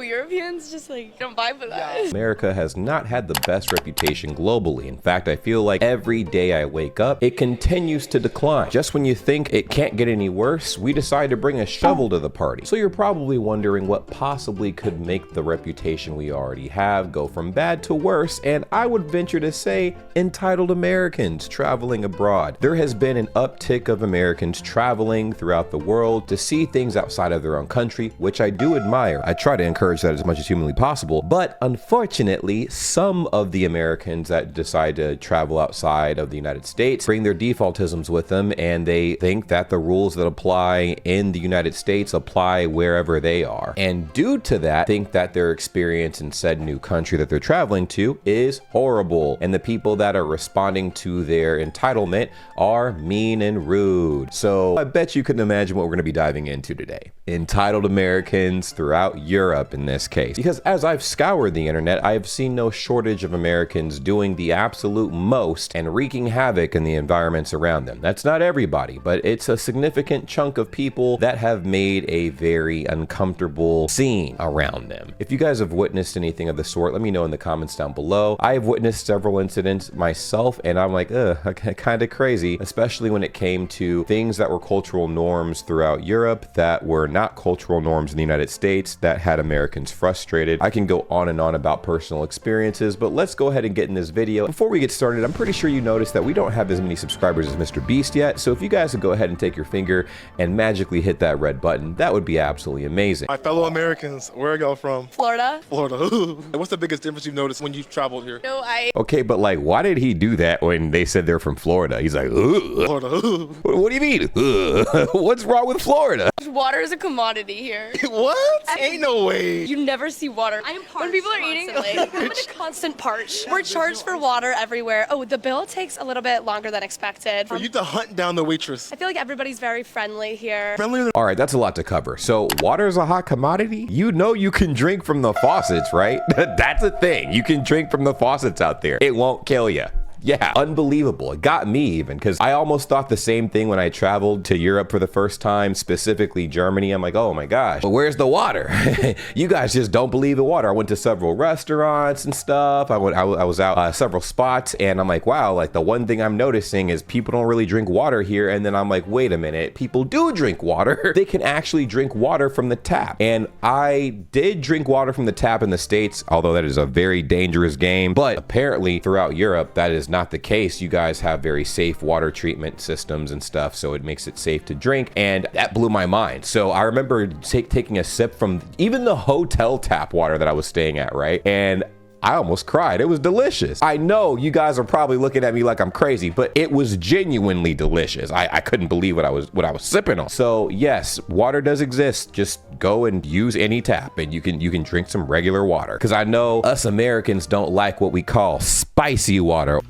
Europeans just like don't vibe with us. America has not had the best reputation globally. In fact, I feel like every day I wake up, it continues to decline. Just when you think it can't get any worse, we decide to bring a shovel to the party. So you're probably wondering what possibly could make the reputation we already have go from bad to worse, and I would venture to say entitled Americans traveling abroad. There has been an uptick of Americans traveling throughout the world to see things outside of their own country, which I do admire. I try to encourage that as much as humanly possible, but unfortunately, some of the Americans that decide to travel outside of the United States bring their defaultisms with them, and they think that the rules that apply in the United States apply wherever they are. And due to that, think that their experience in said new country that they're traveling to is horrible, and the people that are responding to their entitlement are mean and rude. So I bet you couldn't imagine what we're going to be diving into today. Entitled Americans throughout Europe in this case. Because as I've scoured the internet, I have seen no shortage of Americans doing the absolute most and wreaking havoc in the environments around them. That's not everybody, but it's a significant chunk of people that have made a very uncomfortable scene around them. If you guys have witnessed anything of the sort, let me know in the comments down below. I have witnessed several incidents myself, and I'm like, kind of crazy, especially when it came to things that were cultural norms throughout Europe that were not cultural norms in the United States that had Americans frustrated. I can go on and on about personal experiences, but let's go ahead and get in this video. Before we get started, I'm pretty sure you noticed that we don't have as many subscribers as Mr. Beast yet, so if you guys would go ahead and take your finger and magically hit that red button, that would be absolutely amazing. My fellow Americans, where are y'all from? Florida. Florida. What's the biggest difference you've noticed when you've traveled here? No, Okay, but like, why did he do that when they said they're from Florida? He's like, ugh. Florida. What do you mean? Ugh. What's wrong with Florida? water is a commodity here. What? Ain't no way. You never see water. I am parched when people are eating, I'm in a constant parch. We're charged for water everywhere. Oh, the bill takes a little bit longer than expected. For you to hunt down the waitress. I feel like everybody's very friendly here. Friendlier. All right, that's a lot to cover. So water is a hot commodity? You know you can drink from the faucets, right? That's a thing. You can drink from the faucets out there. It won't kill you. Yeah, unbelievable. It got me even, because I almost thought the same thing when I traveled to Europe for the first time, specifically Germany. I'm like, oh my gosh, but where's the water? You guys just don't believe in water. I went to several restaurants and stuff. I was out several spots, and I'm like, wow, like the one thing I'm noticing is people don't really drink water here. And then I'm like, wait a minute, people do drink water. They can actually drink water from the tap. And I did drink water from the tap in the States, although that is a very dangerous game. But apparently throughout Europe, that is not the case. You guys have very safe water treatment systems and stuff, so it makes it safe to drink, and that blew my mind. So I remember taking a sip from even the hotel tap water that I was staying at, right? And I almost cried. It was delicious. I know you guys are probably looking at me like I'm crazy, but it was genuinely delicious. I couldn't believe what I was sipping on. So yes, water does exist. Just go and use any tap, and you can drink some regular water. Because I know us Americans don't like what we call spicy water.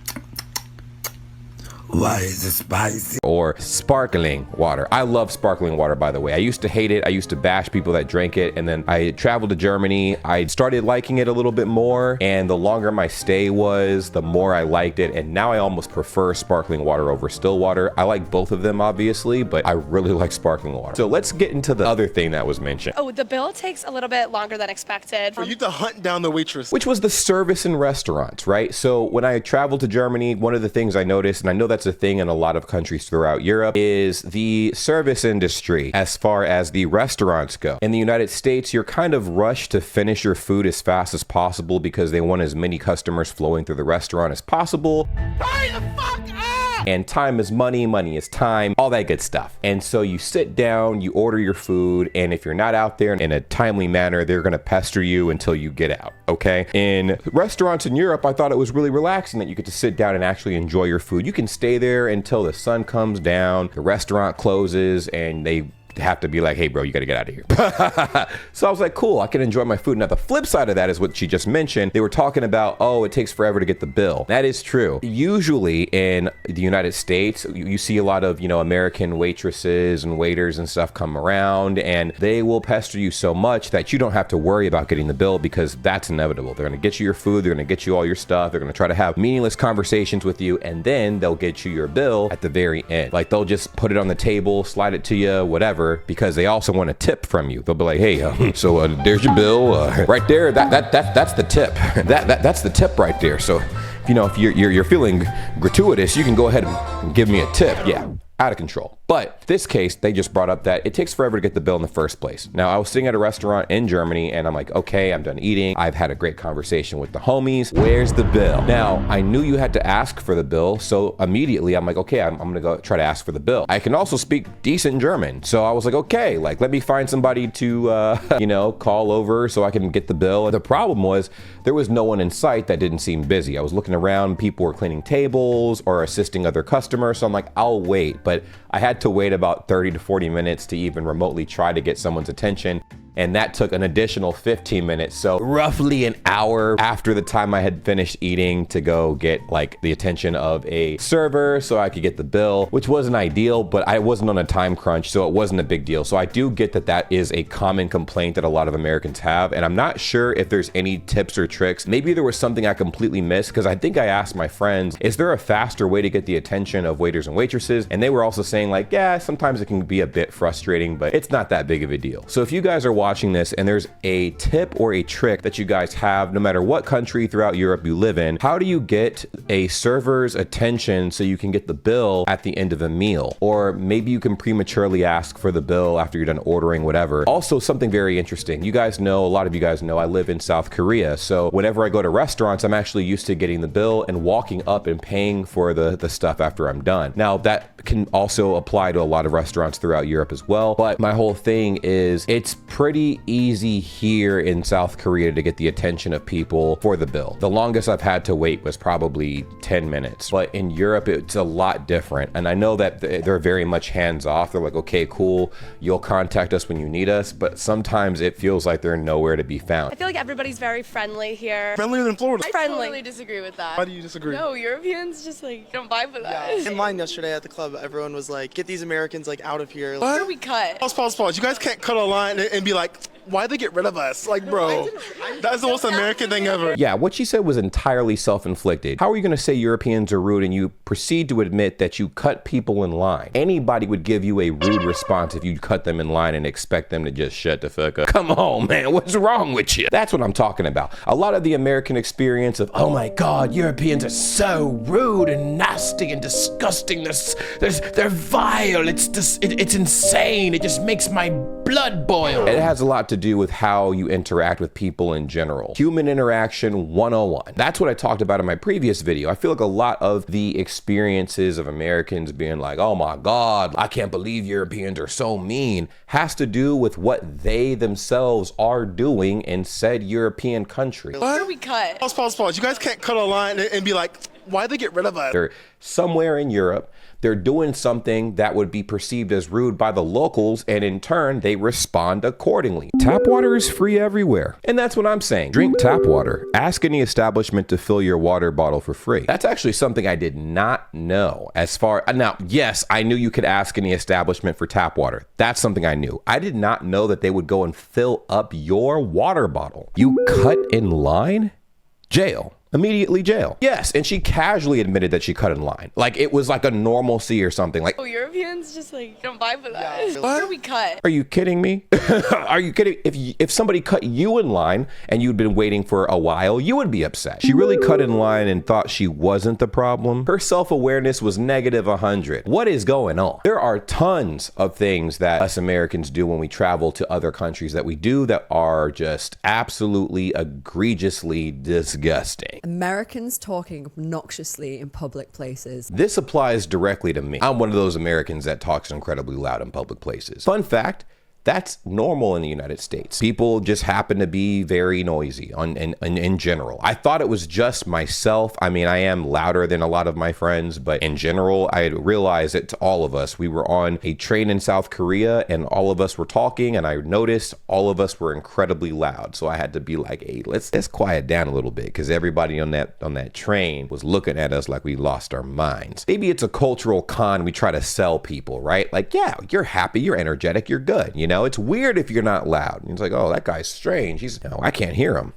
Why is it spicy? Or sparkling water. I love sparkling water, by the way. I used to hate it. I used to bash people that drank it. And then I traveled to Germany. I started liking it a little bit more. And the longer my stay was, the more I liked it. And now I almost prefer sparkling water over still water. I like both of them, obviously, but I really like sparkling water. So let's get into the other thing that was mentioned. Oh, the bill takes a little bit longer than expected. For you to hunt down the waitress. Which was the service in restaurants, right? So when I traveled to Germany, one of the things I noticed, and I know that's a thing in a lot of countries throughout Europe, is the service industry as far as the restaurants go. In the United States, you're kind of rushed to finish your food as fast as possible because they want as many customers flowing through the restaurant as possible. Hurry the fuck up! And time is money, money is time, all that good stuff. And so you sit down, you order your food, and if you're not out there in a timely manner, they're gonna pester you until you get out, okay? In restaurants in Europe, I thought it was really relaxing that you get to sit down and actually enjoy your food. You can stay there until the sun comes down, the restaurant closes, and they have to be like, hey bro, you gotta get out of here. So I was like, cool, I can enjoy my food. Now the flip side of that is what she just mentioned. They were talking about, oh, it takes forever to get the bill. That is true. Usually in the United States, you see a lot of, American waitresses and waiters and stuff come around, and they will pester you so much that you don't have to worry about getting the bill, because that's inevitable. They're gonna get you your food, they're gonna get you all your stuff, they're gonna try to have meaningless conversations with you, and then they'll get you your bill at the very end. Like they'll just put it on the table, slide it to you, whatever, whatever, because they also want a tip from you. They'll be like, hey, there's your bill right there. That's the tip. That's the tip right there. So, if you're feeling gratuitous, you can go ahead and give me a tip. Yeah. Out of control. But this case, they just brought up that it takes forever to get the bill in the first place. Now, I was sitting at a restaurant in Germany and I'm like, okay, I'm done eating. I've had a great conversation with the homies. Where's the bill? Now, I knew you had to ask for the bill. So immediately I'm like, okay, I'm gonna go try to ask for the bill. I can also speak decent German. So I was like, okay, let me find somebody to, call over so I can get the bill. And the problem was there was no one in sight that didn't seem busy. I was looking around, people were cleaning tables or assisting other customers. So I'm like, I'll wait. But I had to wait about 30 to 40 minutes to even remotely try to get someone's attention. And that took an additional 15 minutes. So roughly an hour after the time I had finished eating to go get the attention of a server so I could get the bill, which wasn't ideal, but I wasn't on a time crunch, so it wasn't a big deal. So I do get that is a common complaint that a lot of Americans have. And I'm not sure if there's any tips or tricks. Maybe there was something I completely missed, because I think I asked my friends, is there a faster way to get the attention of waiters and waitresses? And they were also saying yeah, sometimes it can be a bit frustrating, but it's not that big of a deal. So if you guys are watching this and there's a tip or a trick that you guys have, no matter what country throughout Europe you live in, how do you get a server's attention so you can get the bill at the end of a meal? Or maybe you can prematurely ask for the bill after you're done ordering, whatever. Also, something very interesting. A lot of you guys know I live in South Korea. So whenever I go to restaurants, I'm actually used to getting the bill and walking up and paying for the stuff after I'm done. Now, that can also apply to a lot of restaurants throughout Europe as well. But my whole thing is it's pretty easy here in South Korea to get the attention of people for the bill. The longest I've had to wait was probably 10 minutes. But in Europe, it's a lot different. And I know that they're very much hands off. They're like, okay, cool, you'll contact us when you need us. But sometimes it feels like they're nowhere to be found. I feel like everybody's very friendly here. Friendlier than Florida. I totally disagree with that. Why do you disagree? No, Europeans just don't vibe with us. In line yesterday at the club, everyone was like, get these Americans out of here. Where do we cut? Pause. You guys can't cut a line and be like, why'd they get rid of us? Bro, that's the most American thing ever. Yeah, what she said was entirely self-inflicted. How are you going to say Europeans are rude and you proceed to admit that you cut people in line? Anybody would give you a rude response if you cut them in line and expect them to just shut the fuck up. Come on, man, what's wrong with you? That's what I'm talking about. A lot of the American experience of, oh my God, Europeans are so rude and nasty and disgusting. They're vile. It's insane. It just makes my blood boil. It has a lot to do with how you interact with people in general. Human interaction 101. That's what I talked about in my previous video. I feel like a lot of the experiences of Americans being like, oh my God, I can't believe Europeans are so mean, has to do with what they themselves are doing in said European country. Where do we cut? Pause. You guys can't cut a line and be like, why'd they get rid of us? They're somewhere in Europe. They're doing something that would be perceived as rude by the locals, and in turn, they respond accordingly. Tap water is free everywhere. And that's what I'm saying. Drink tap water. Ask any establishment to fill your water bottle for free. That's actually something I did not know. Now, yes, I knew you could ask any establishment for tap water. That's something I knew. I did not know that they would go and fill up your water bottle. You cut in line? Jail. Immediately jail. Yes, and she casually admitted that she cut in line. It was like a normalcy or something. Europeans just don't vibe with us. Where do we cut? Are you kidding me? Are you kidding? If somebody cut you in line and you'd been waiting for a while, you would be upset. She really cut in line and thought she wasn't the problem. Her self-awareness was negative 100. What is going on? There are tons of things that us Americans do when we travel to other countries that we do that are just absolutely egregiously disgusting. Americans talking obnoxiously in public places. This applies directly to me. I'm one of those Americans that talks incredibly loud in public places. Fun fact, that's normal in the United States. People just happen to be very noisy in general. I thought it was just myself. I mean, I am louder than a lot of my friends, but in general, I realized it to all of us. We were on a train in South Korea and all of us were talking, and I noticed all of us were incredibly loud. So I had to be like, hey, let's quiet down a little bit, because everybody on that train was looking at us like we lost our minds. Maybe it's a cultural con we try to sell people, right? Yeah, you're happy, you're energetic, you're good, know, it's weird if you're not loud. And it's like, oh, that guy's strange. I can't hear him.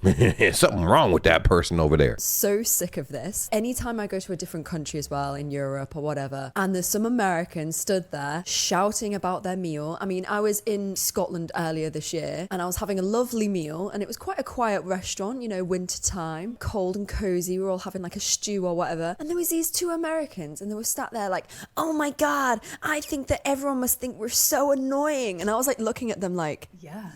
Something wrong with that person over there. So sick of this. Anytime I go to a different country as well, in Europe or whatever, and there's some Americans stood there shouting about their meal. I mean, I was in Scotland earlier this year and I was having a lovely meal, and it was quite a quiet restaurant, you know, winter time, cold and cozy. We were all having like a stew or whatever. And there was these two Americans and they were sat there like, oh my God, I think that everyone must think we're so annoying. And I was like looking at them like, yeah,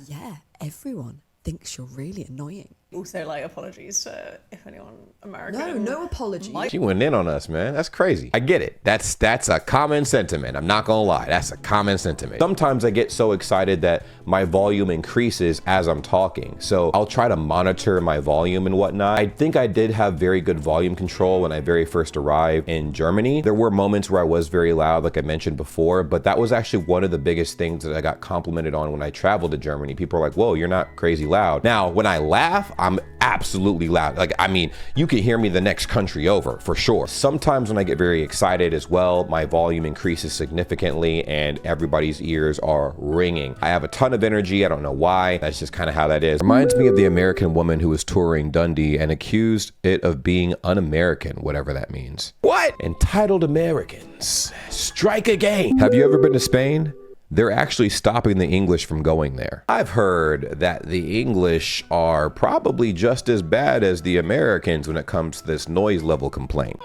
everyone thinks you're really annoying. Also, like, apologies to if anyone American. No apologies. She went in on us, man. That's crazy. I get it. That's a common sentiment. I'm not gonna lie. That's a common sentiment. Sometimes I get so excited that my volume increases as I'm talking. So I'll try to monitor my volume and whatnot. I think I did have very good volume control when I very first arrived in Germany. There were moments where I was very loud, like I mentioned before, but that was actually one of the biggest things that I got complimented on when I traveled to Germany. People are like, whoa, you're not crazy loud. Now, when I laugh, I'm absolutely loud. Like, I mean, you can hear me the next country over for sure. Sometimes when I get very excited as well, my volume increases significantly and everybody's ears are ringing. I have a ton of energy. I don't know why. That's just kind of how that is. Reminds me of the American woman who was touring Dundee and accused it of being un-American, whatever that means. What? Entitled Americans. Strike again. Have you ever been to Spain? They're actually stopping the English from going there. I've heard that the English are probably just as bad as the Americans when it comes to this noise level complaint.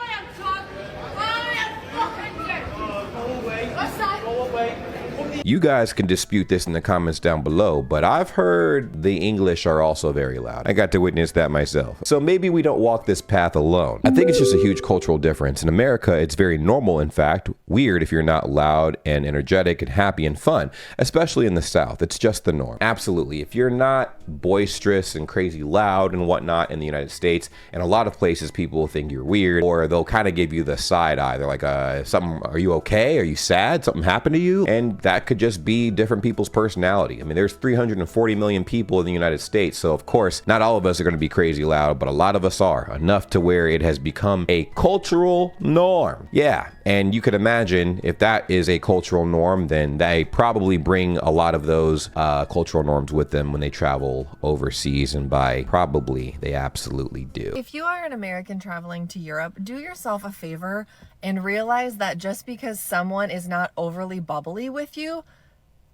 You guys can dispute this in the comments down below, but I've heard the English are also very loud. I got to witness that myself. So maybe we don't walk this path alone. I think it's just a huge cultural difference. In America, it's very normal, in fact, weird if you're not loud and energetic and happy and fun, especially in the South. It's just the norm. Absolutely. If you're not boisterous and crazy loud and whatnot in the United States, in a lot of places, people will think you're weird, or they'll kind of give you the side eye. They're like, are you okay? Are you sad? Something happened to you? And that could just be different people's personality. I mean, there's 340 million people in the United States, so of course, not all of us are going to be crazy loud, but a lot of us are, enough to where it has become a cultural norm. Yeah, and you could imagine if that is a cultural norm, then they probably bring a lot of those cultural norms with them when they travel overseas, and by probably, they absolutely do. If you are an American traveling to Europe, do yourself a favor and realize that just because someone is not overly bubbly with you,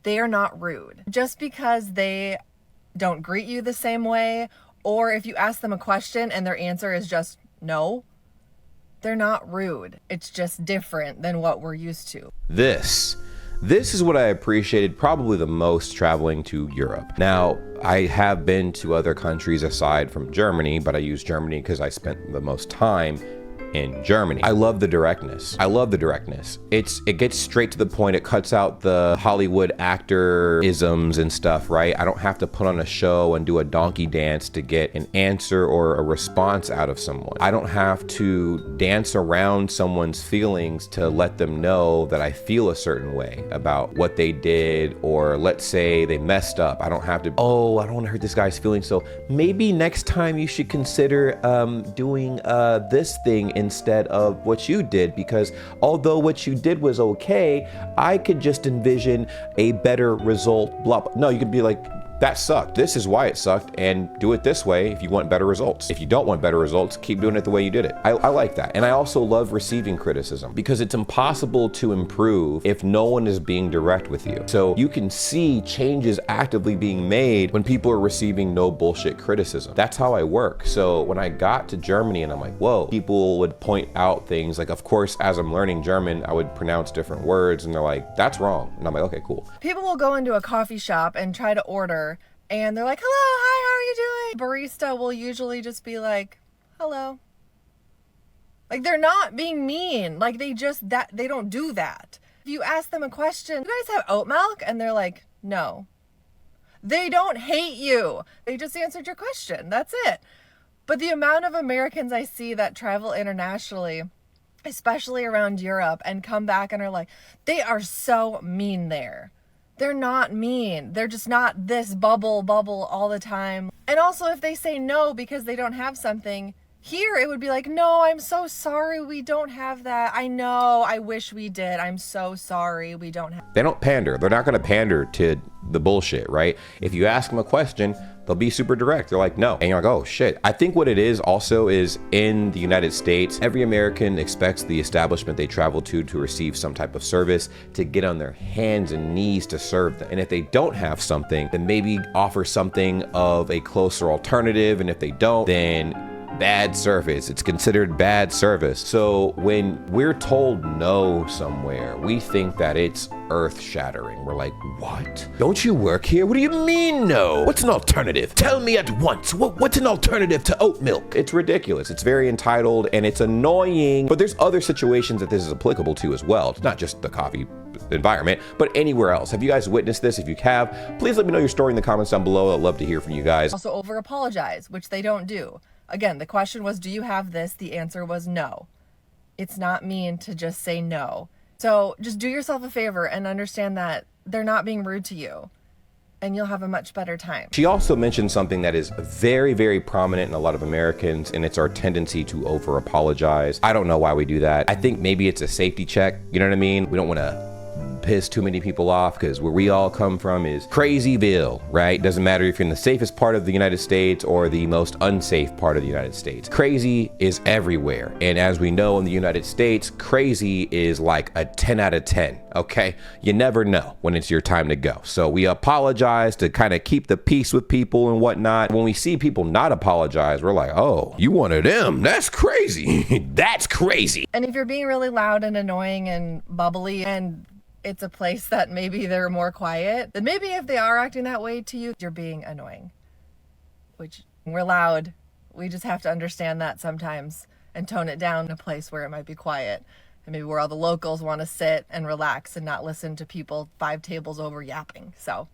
they are not rude. Just because they don't greet you the same way, or if you ask them a question and their answer is just no, they're not rude. It's just different than what we're used to. This is what I appreciated probably the most traveling to Europe. Now, I have been to other countries aside from Germany, but I use Germany because I spent the most time in Germany. I love the directness. It gets straight to the point. It cuts out the Hollywood actor isms and stuff, right? I don't have to put on a show and do a donkey dance to get an answer or a response out of someone. I don't have to dance around someone's feelings to let them know that I feel a certain way about what they did, or let's say they messed up. I don't have to, I don't want to hurt this guy's feelings, so maybe next time you should consider doing this thing instead of what you did, because although what you did was okay, I could just envision a better result, blah, blah. No, you could be like, that sucked. This is why it sucked, and do it this way if you want better results. If you don't want better results, keep doing it the way you did it. I like that. And I also love receiving criticism, because it's impossible to improve if no one is being direct with you. So you can see changes actively being made when people are receiving no bullshit criticism. That's how I work. So when I got to Germany and I'm like, whoa, people would point out things like, of course, as I'm learning German, I would pronounce different words and they're like, that's wrong. And I'm like, okay, cool. People will go into a coffee shop and try to order, and they're like, hello, hi, how are you doing? Barista will usually just be like, hello. Like, they're not being mean. Like, they don't do that. If you ask them a question, you guys have oat milk? And they're like, no. They don't hate you. They just answered your question. That's it. But the amount of Americans I see that travel internationally, especially around Europe, and come back and are like, they are so mean there. They're not mean. They're just not this bubble all the time. And also, if they say no because they don't have something, Here it would be like, no, I'm so sorry, we don't have that. I know, I wish we did. I'm so sorry, we don't have. They don't pander. They're not going to pander to the bullshit, right? If you ask them a question, they'll be super direct. They're like, no. And you're like, oh shit. I think what it is also is in the United States, every American expects the establishment they travel to receive some type of service, to get on their hands and knees to serve them. And if they don't have something, then maybe offer something of a closer alternative. And if they don't, then bad service. It's considered bad service. So when we're told no somewhere, we think that it's earth-shattering. We're like, what? Don't you work here? What do you mean no? What's an alternative? Tell me at once. What's an alternative to oat milk? It's ridiculous. It's very entitled and it's annoying, but there's other situations that this is applicable to as well. It's not just the coffee environment, but anywhere else. Have you guys witnessed this? If you have, please let me know your story in the comments down below. I'd love to hear from you guys. Also over apologize, which they don't do. Again, the question was, do you have this? The answer was no. It's not mean to just say no. So just do yourself a favor and understand that they're not being rude to you, and you'll have a much better time. She also mentioned something that is very, very prominent in a lot of Americans, and it's our tendency to over apologize. I don't know why we do that. I think maybe it's a safety check. You know what I mean? We don't want to piss too many people off, because where we all come from is Crazyville, right? Doesn't matter if you're in the safest part of the United States or the most unsafe part of the United States. Crazy is everywhere. And as we know in the United States, crazy is like a 10 out of 10, okay? You never know when it's your time to go. So we apologize to kind of keep the peace with people and whatnot. When we see people not apologize, we're like, oh, you one of them? That's crazy. That's crazy. And if you're being really loud and annoying and bubbly, and it's a place that maybe they're more quiet, then maybe if they are acting that way to you, you're being annoying. Which, we're loud. We just have to understand that sometimes and tone it down in a place where it might be quiet. And maybe where all the locals want to sit and relax and not listen to people 5 tables over yapping. So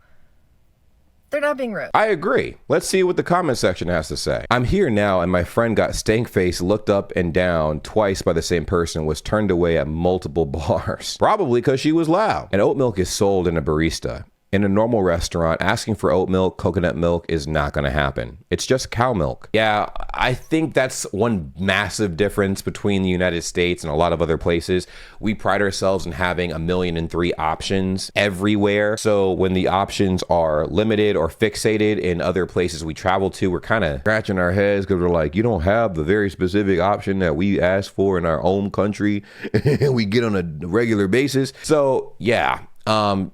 they're not being rude. I agree. Let's see what the comment section has to say. I'm here now, and my friend got stank face looked up and down twice by the same person, was turned away at multiple bars. Probably because she was loud. And oat milk is sold in a barista. In a normal restaurant, asking for oat milk, coconut milk is not going to happen. It's just cow milk. Yeah, I think that's one massive difference between the United States and a lot of other places. We pride ourselves in having 1,000,003 options everywhere. So when the options are limited or fixated in other places we travel to, we're kind of scratching our heads because we're like, you don't have the very specific option that we ask for in our own country and we get on a regular basis. So yeah.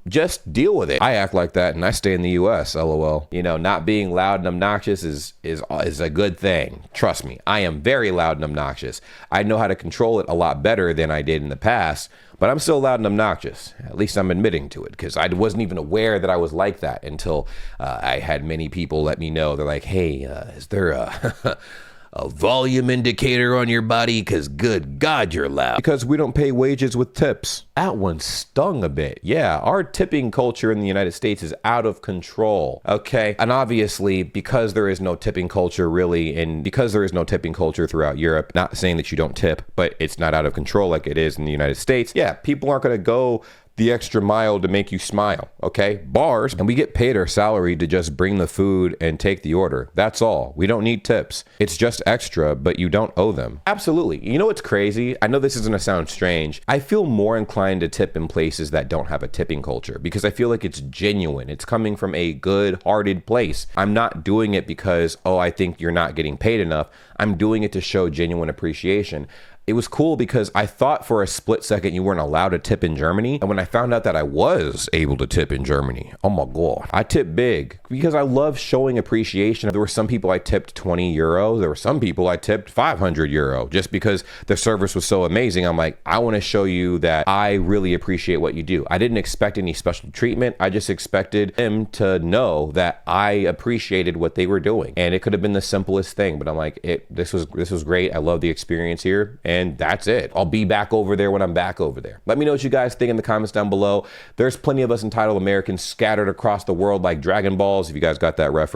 Just deal with it. I act like that and I stay in the US, LOL. You know, not being loud and obnoxious is a good thing. Trust me, I am very loud and obnoxious. I know how to control it a lot better than I did in the past, but I'm still loud and obnoxious. At least I'm admitting to it, because I wasn't even aware that I was like that until I had many people let me know. They're like, hey, is there a volume indicator on your body? Because good God, you're loud. Because we don't pay wages with tips. That one stung a bit. Yeah, our tipping culture in the United States is out of control. Okay, and obviously because there is no tipping culture really, and because there is no tipping culture throughout Europe, not saying that you don't tip, but it's not out of control like it is in the United States. Yeah, people aren't going to go the extra mile to make you smile, okay? Bars, and we get paid our salary to just bring the food and take the order. That's all. We don't need tips. It's just extra, but you don't owe them. Absolutely. You know what's crazy? I know this is gonna sound strange. I feel more inclined to tip in places that don't have a tipping culture because I feel like it's genuine. It's coming from a good-hearted place. I'm not doing it because, oh, I think you're not getting paid enough. I'm doing it to show genuine appreciation. It was cool because I thought for a split second you weren't allowed to tip in Germany. And when I found out that I was able to tip in Germany, oh my God, I tip big because I love showing appreciation. There were some people I tipped 20 euros. There were some people I tipped 500 euro just because the service was so amazing. I'm like, I want to show you that I really appreciate what you do. I didn't expect any special treatment. I just expected them to know that I appreciated what they were doing. And it could have been the simplest thing, but I'm like, this was great. I love the experience here. And that's it. I'll be back over there when I'm back over there. Let me know what you guys think in the comments down below. There's plenty of us entitled Americans scattered across the world like Dragon Balls, if you guys got that reference.